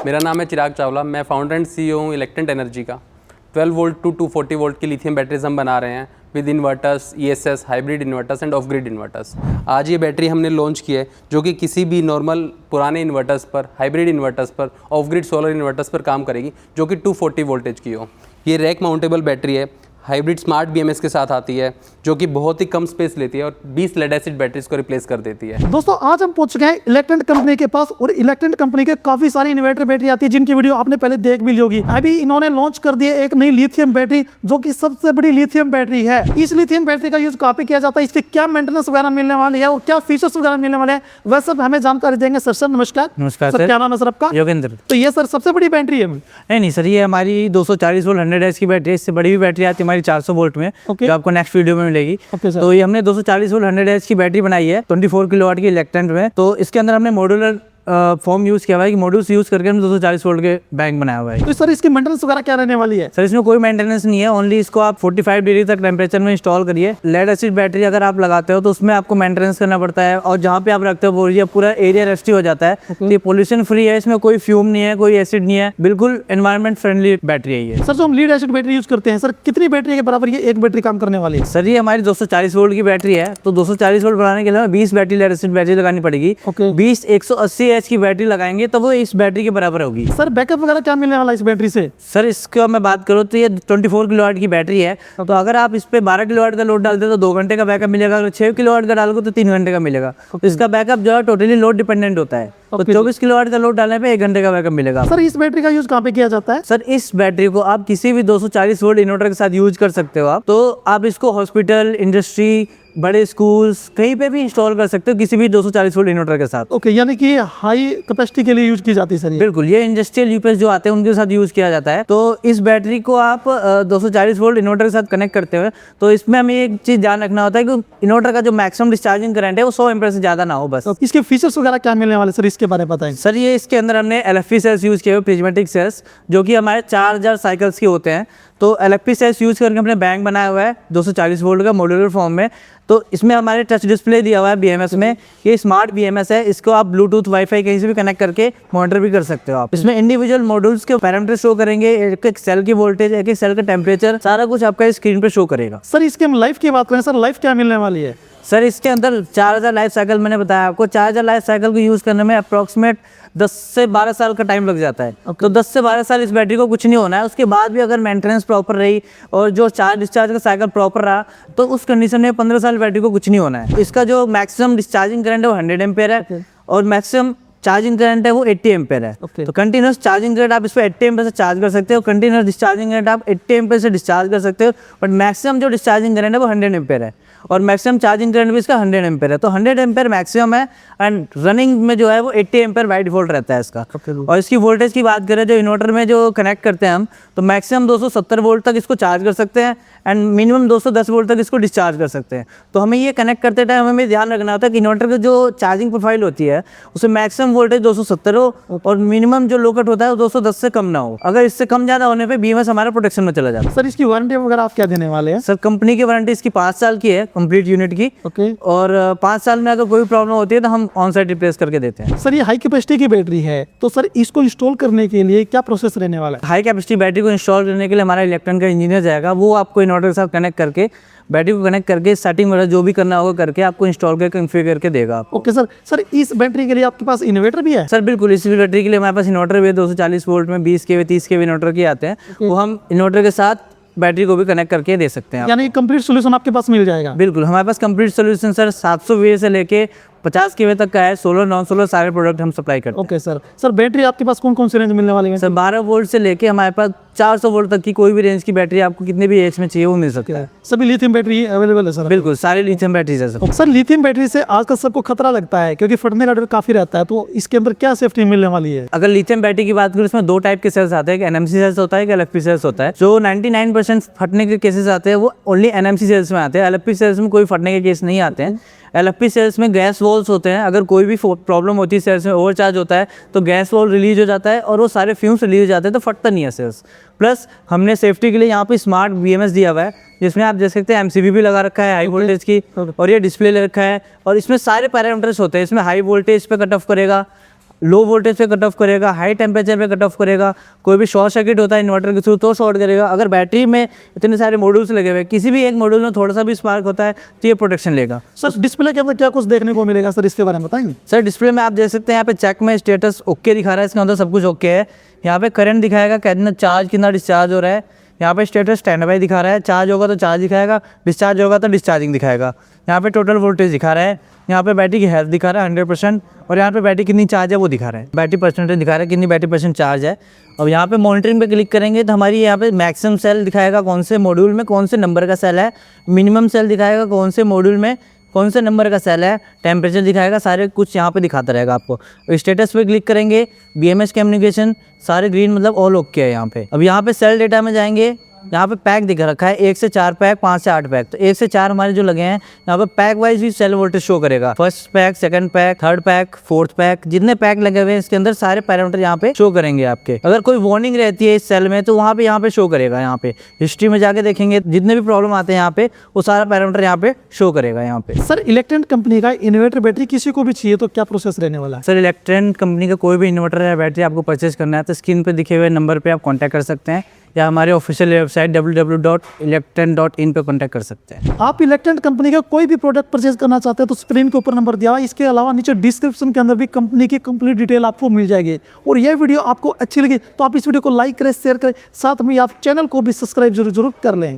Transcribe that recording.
मेरा नाम है चिराग चावला। मैं फाउंडर एंड सीईओ हूँ इलेक्ट्रेंट एनर्जी का। 12 वोल्ट टू 240 वोल्ट की लिथियम बैटरीज हम बना रहे हैं with inverters, ESS, hybrid inverters end of grid inverters. आज ये बैटरी हमने लॉन्च की है जो कि किसी भी नॉर्मल पुराने इन्वर्टर्स पर, हाइब्रिड इन्वर्टर्स पर, ऑफ ग्रिड सोलर इन्वर्टर्स पर काम करेगी, जो कि 240 वोल्टेज की हो। ये रैक माउंटेबल बैटरी है, हाइब्रिड स्मार्ट BMS के साथ आती है, जो कि बहुत ही कम स्पेस लेती है और 20 लेड एसिड बैटरीज को रिप्लेस कर देती है। दोस्तों आज हम पहुंच चुके हैं इलेक्ट्रेंट कंपनी के पास और इलेक्ट्रेंट कंपनी के काफी सारी इन्वर्टर बैटरी आती है जिनकी वीडियो आपने पहले देख भी ली होगी। अभी इन्होंने लॉन्च कर दिया एक नई लिथियम बैटरी जो कि सबसे बड़ी लिथियम बैटरी है। इस लिथियम बैटरी का यूज काफी किया जाता है, इसके क्या मेंटेनेंस वगैरह मिलने वाली है और क्या फीचर्स वगैरह मिलने वाले हैं वह सब हमें जानकारी देंगे। सर नमस्कार। नमस्कार सर, क्या नाम है सर आपका? योगेंद्र। तो ये सर सबसे बड़ी बैटरी है? नहीं सर, ये हमारी 240 वोल्ट 100 एच की बैटरी है। इससे बड़ी भी बैटरी आती है हमारी 400 वोल्ट में, जो आपको नेक्स्ट वीडियो में मिलेगी। तो ये हमने 240 वोल्ट 100 एच की बैटरी बनाई है 24 किलोवाट की इलेक्ट्रेंट में। तो इसके अंदर हमने मॉड्यूलर फॉर्म यूज किया हुआ है कि मॉड्यूल्स यूज करके हम 240 वोल्ट के बैंक बनाया हुआ है। तो सर इसकी मेंटेनेंस वगैरह क्या रहने वाली है? सर इसमें कोई मेंटेनेंस नहीं है, ओनली इसको आप 45 डिग्री तक टेम्परेचर में इंस्टॉल करिए। लेड एसिड बैटरी अगर आप लगाते हो तो उसमें आपको मेंटेनेंस करना पड़ता है और जहाँ पे आप रखते हो ये पूरा एरिया रेस्टी हो जाता है। तो ये पोल्यूशन फ्री है, इसमें कोई फ्यूम नहीं है, कोई एसिड नहीं है, बिल्कुल एनवायरमेंट फ्रेंडली बैटरी है ये। सर जो हम लीड एसिड बैटरी यूज करते हैं सर, कितनी बैटरी के बराबर ये एक बैटरी काम करने वाली है? सर ये हमारी 240 वोल्ट की बैटरी है, तो 240 वोल्ट बनाने के लिए 20 बैटरी लेड एसिड बैटरी लगानी पड़ेगी। 20 180 एच की बैटरी लगाएंगे तो वो इस बैटरी के बराबर होगी। सर बैकअप वगैरह क्या मिलने वाला है इस बैटरी से? सर इसको मैं बात करूँ तो ये 24 किलोवाट की बैटरी है। तो अगर आप इस पे 12 किलोवाट का लोड डालते हो तो 2 घंटे का बैकअप मिलेगा। अगर 6 किलोवाट का डालोगे तो 3 घंटे का मिलेगा। तो इसका बैकअप जो है टोटली लोड डिपेंडेंट होता है। तो 24 किलोवाट का लोड डालने पे 1 घंटे का बैकअप मिलेगा। सर इस बैटरी का यूज कहाँ पे किया जाता है? सर इस बैटरी को आप किसी भी 240 वोल्ट इन्वर्टर के साथ यूज कर सकते हो। आप तो आप इसको हॉस्पिटल, इंडस्ट्री, बड़े स्कूल्स कहीं पे भी इंस्टॉल कर सकते हो किसी भी 240 वोल्ट इन्वर्टर के साथ। ओके, यानी कि हाई कैपेसिटी के लिए यूज की जाती है सर ये? बिल्कुल, ये इंडस्ट्रियल यूपीएस जो आते हैं उनके साथ यूज किया जाता है। तो इस बैटरी को आप 240 वोल्ट इन्वर्टर के साथ कनेक्ट करते हुए तो इसमें हमें एक चीज ध्यान रखना होता है कि इन्वर्टर का जो मैक्सिमम डिस्चार्जिंग करंट है वो 100 एम्पीयर से ज्यादा ना हो बस। तो इसके फीचर्स वगैरह क्या मिलने वाले सर, इसके बारे में बताएं। सर ये इसके अंदर हमने LFP सेल्स यूज किए हुए, प्रिज्मेटिक सेल्स, जो कि हमारे 4000 साइकिल्स के होते हैं। तो LFP सेल्स यूज करके हमने बैंक बनाया हुआ है 240 वोल्ट का मॉड्यूलर फॉर्म में। तो इसमें हमारे टच डिस्प्ले दिया हुआ है BMS में। ये स्मार्ट BMS है, इसको आप ब्लूटूथ, वाईफाई कहीं से भी कनेक्ट करके मॉनिटर भी कर सकते हो आप। इसमें इंडिविजुअल मॉड्यूल्स के पैरामीटर शो करेंगे, एक सेल की वोल्टेज, एक सेल का टेम्परेचर, सारा कुछ आपका स्क्रीन पे शो करेगा। सर इसके हम लाइफ की बात करें सर, लाइफ क्या मिलने वाली है? सर इसके अंदर 4000 लाइफ साइकिल, मैंने बताया आपको 4000 लाइफ साइकिल को यूज करने में अप्रोक्सीमेट 10 से 12 साल का टाइम लग जाता है। तो 10 से 12 साल इस बैटरी को कुछ नहीं होना है। उसके बाद भी अगर मेंटेनेंस प्रॉपर रही और जो चार्ज डिस्चार्ज का साइकिल प्रॉपर रहा तो उस कंडीशन में 15 साल बैटरी को कुछ नहीं होना है। इसका जो मैक्सिमम डिस्चार्जिंग करंट है वो 100 एम्पेयर है और मैक्सिमम चार्जिंग करंट है वो 80 एम्पेयर है। तो कंटिन्यूस चार्जिंग करंट आप इस पर 80 एम्पेयर से चार्ज कर सकते हो, कंटिन्यूस डिस्चार्जिंग करंट आप 80 एम्पेयर से डिस्चार्ज कर सकते हो। बट मैक्सिमम जो डिस्चार्जिंग करंट है वो 100 एम्पेयर है और मैक्सिमम चार्जिंग करंट भी इसका 100 एम्पेयर है। तो 100 एम्पेयर मैक्सिमम है एंड रनिंग में जो है वो 80 एम्पेयर बाय डिफॉल्ट रहता है इसका। और इसकी वोल्टेज की बात करें जो इन्वर्टर में जो कनेक्ट करते हैं हम, तो मैक्सिमम 270 वोल्ट तक इसको चार्ज कर सकते हैं एंड मिनिमम 210 वोल्ट तक इसको डिस्चार्ज कर सकते हैं। तो हमें ये कनेक्ट करते टाइम हमें ध्यान रखना होता है कि इन्वर्टर की जो चार्जिंग प्रोफाइल होती है उसमें मैक्सिमम वोल्टेज 270 हो और मिनिमम जो लोकट होता है वो 210 से कम ना हो। अगर इससे कम ज़्यादा होने पे BMS हमारा प्रोटेक्शन में चला जाता है। सर इसकी वारंटी वगैरह आप क्या देने वाले हैं? सर कंपनी की वारंटी इसकी 5 साल की है कंप्लीट यूनिट की। और 5 साल में अगर कोई प्रॉब्लम होती है तो हम ऑन साइट रिप्लेस करके देते हैं। सर ये हाई कैपेसिटी की बैटरी है, तो सर इसको इंस्टॉल करने के लिए क्या प्रोसेस रहने वाला है? हाई कैपेसिटी बैटरी को इंस्टॉल करने के लिए हमारा इलेक्ट्रॉन का इंजीनियर जाएगा, वो आपको इन्वर्टर के साथ कनेक्ट करके बैटरी को कनेक्ट करके सेटिंग वगैरह जो भी करना होगा करके आपको इंस्टॉल करके कॉन्फ़िगर करके देगा आपको। ओके सर, सर इस बैटरी के लिए आपके पास इन्वर्टर भी है? सर बिल्कुल, इस बैटरी के लिए हमारे पास इन्वर्टर भी है 240 वोल्ट में 20 kV 30 kV इन्वर्टर के आते हैं। वो हम इन्वर्टर के साथ बैटरी को भी कनेक्ट करके दे सकते हैं। यानी कंप्लीट सोल्यूशन आपके पास मिल जाएगा? बिल्कुल, हमारे पास कंप्लीट सोल्यूशन सर 700 VA से लेके 50 kV तक का है। सोलर, नॉन सोलर सारे प्रोडक्ट हम सप्लाई करते हैं। ओके सर, सर बैटरी आपके पास कौन कौन सी रेंज मिलने वाली है? सर 12 वोल्ट से लेके हमारे पास 400 वोल्ट तक की कोई भी रेंज की बैटरी आपको कितने भी एज में चाहिए वो मिल सकता है। सभी लिथियम बैटरी अवेलेबल है सर? बिल्कुल, सारी लिथियम बैटरीज है सर। सर लिथियम बैटरी से आजकल सबको खतरा लगता है क्योंकि फटने का डर काफी रहता है, तो इसके अंदर क्या सेफ्टी मिलने वाली है? अगर लिथियम बैटरी की बात करें इसमें 2 टाइप के सेल्स आते हैं, एक NMC सेल्स होता है, एक LFP सेल्स होता है। जो 99% फटने के केसेस आते हैं वो ओनली NMC सेल्स में आते हैं। LFP सेल्स में कोई फटने के केस नहीं आते हैं। LFP सेल्स में गैस वॉल्स होते हैं, अगर कोई भी प्रॉब्लम होती है सेल्स में, ओवरचार्ज होता है तो गैस वॉल रिलीज हो जाता है और वो सारे फ्यूम्स रिलीज हो जाते हैं तो फटता नहीं है सेल्स। प्लस हमने सेफ्टी के लिए यहाँ पे स्मार्ट BMS दिया हुआ है जिसमें आप देख सकते हैं MCB भी लगा रखा है हाई वोल्टेज की और ये डिस्प्ले ले रखा है और इसमें सारे पैरामीटर्स होते हैं। इसमें हाई वोल्टेज पे कट ऑफ करेगा, लो वोल्टेज पे कट ऑफ करेगा, हाई टेम्परेचर पे कट ऑफ करेगा, कोई भी शॉर्ट सर्किट होता है इन्वर्टर के थ्रू तो शॉर्ट करेगा। अगर बैटरी में इतने सारे मॉड्यूल्स लगे हुए हैं, किसी भी एक मॉड्यूल में थोड़ा सा भी स्पार्क होता है तो ये प्रोटेक्शन लेगा। सर डिस्प्ले के अंदर क्या कुछ देखने को मिलेगा सर, इसके बारे में बताएंगे? सर डिस्प्ले में आप देख सकते हैं यहाँ पे चेक में स्टेटस ओके दिखा रहा है, इसके अंदर सब कुछ ओके है। यहाँ पे करंट दिखाएगा, कितना चार्ज कितना डिस्चार्ज हो रहा है। यहाँ पे स्टेटस स्टैंड बाई दिखा रहा है, चार्ज होगा तो चार्ज दिखाएगा, डिस्चार्ज होगा तो डिस्चार्जिंग दिखाएगा। यहाँ पे टोटल वोल्टेज दिखा रहा है, यहाँ पे बैटरी की हेल्थ दिखा रहा है 100%, और यहाँ पे बैटरी कितनी चार्ज है वो दिखा रहा है, बैटरी परसेंटेज दिखा रहा है कितनी बैटरी परसेंट चार्ज है। अब यहाँ पे मॉनिटरिंग पे क्लिक करेंगे तो हमारी यहाँ पे मैक्सिमम सेल दिखाएगा कौन से मॉड्यूल में कौन से नंबर का सेल है, मिनिमम सेल दिखाएगा कौन से मॉड्यूल में कौन से नंबर का सेल है, टेम्परेचर दिखाएगा, सारे कुछ यहाँ पे दिखाता रहेगा आपको। स्टेटस पे क्लिक करेंगे, BMS कम्युनिकेशन सारे ग्रीन मतलब ऑल ओके है यहाँ पे। अब यहाँ पे सेल डेटा में जाएंगे, यहाँ पे पैक दिखा रखा है 1 से 4 पैक, 5 से 8 पैक। तो 1 से 4 हमारे जो लगे हैं, यहाँ पे पैक वाइज भी सेल वोल्टेज शो करेगा, first pack, second pack, third pack, fourth pack, जितने पैक लगे हुए हैं इसके अंदर सारे पैरामीटर यहाँ पे शो करेंगे आपके। अगर कोई वार्निंग रहती है इस सेल में तो वहाँ पे शो करेगा। यहाँ पे हिस्ट्री में जाके देखेंगे जितने भी प्रॉब्लम आते हैं यहाँ पे वो सारा पैरामीटर यहाँ पे शो करेगा यहाँ पे। सर इलेक्ट्रेंट कंपनी का इन्वर्टर बैटरी किसी को भी चाहिए तो क्या प्रोसेस रहने वाला है? सर इलेक्ट्रेंट कंपनी का कोई भी इन्वर्टर या बैटरी आपको परचेज करना है तो स्क्रीन पे दिखे हुए नंबर पे आप कांटेक्ट कर सकते हैं या हमारे ऑफिशियल वेबसाइट www.electrent.in पे कांटेक्ट कर सकते हैं। आप इलेक्ट्रेंट कंपनी का कोई भी प्रोडक्ट परचेज करना चाहते हैं तो स्क्रीन के ऊपर नंबर दिया हुआ है, इसके अलावा नीचे डिस्क्रिप्शन के अंदर भी कंपनी की कंप्लीट डिटेल आपको मिल जाएगी। और यह वीडियो आपको अच्छी लगी तो आप इस वीडियो को लाइक करें, शेयर करें, साथ में आप चैनल को भी सब्सक्राइब जरूर कर लें।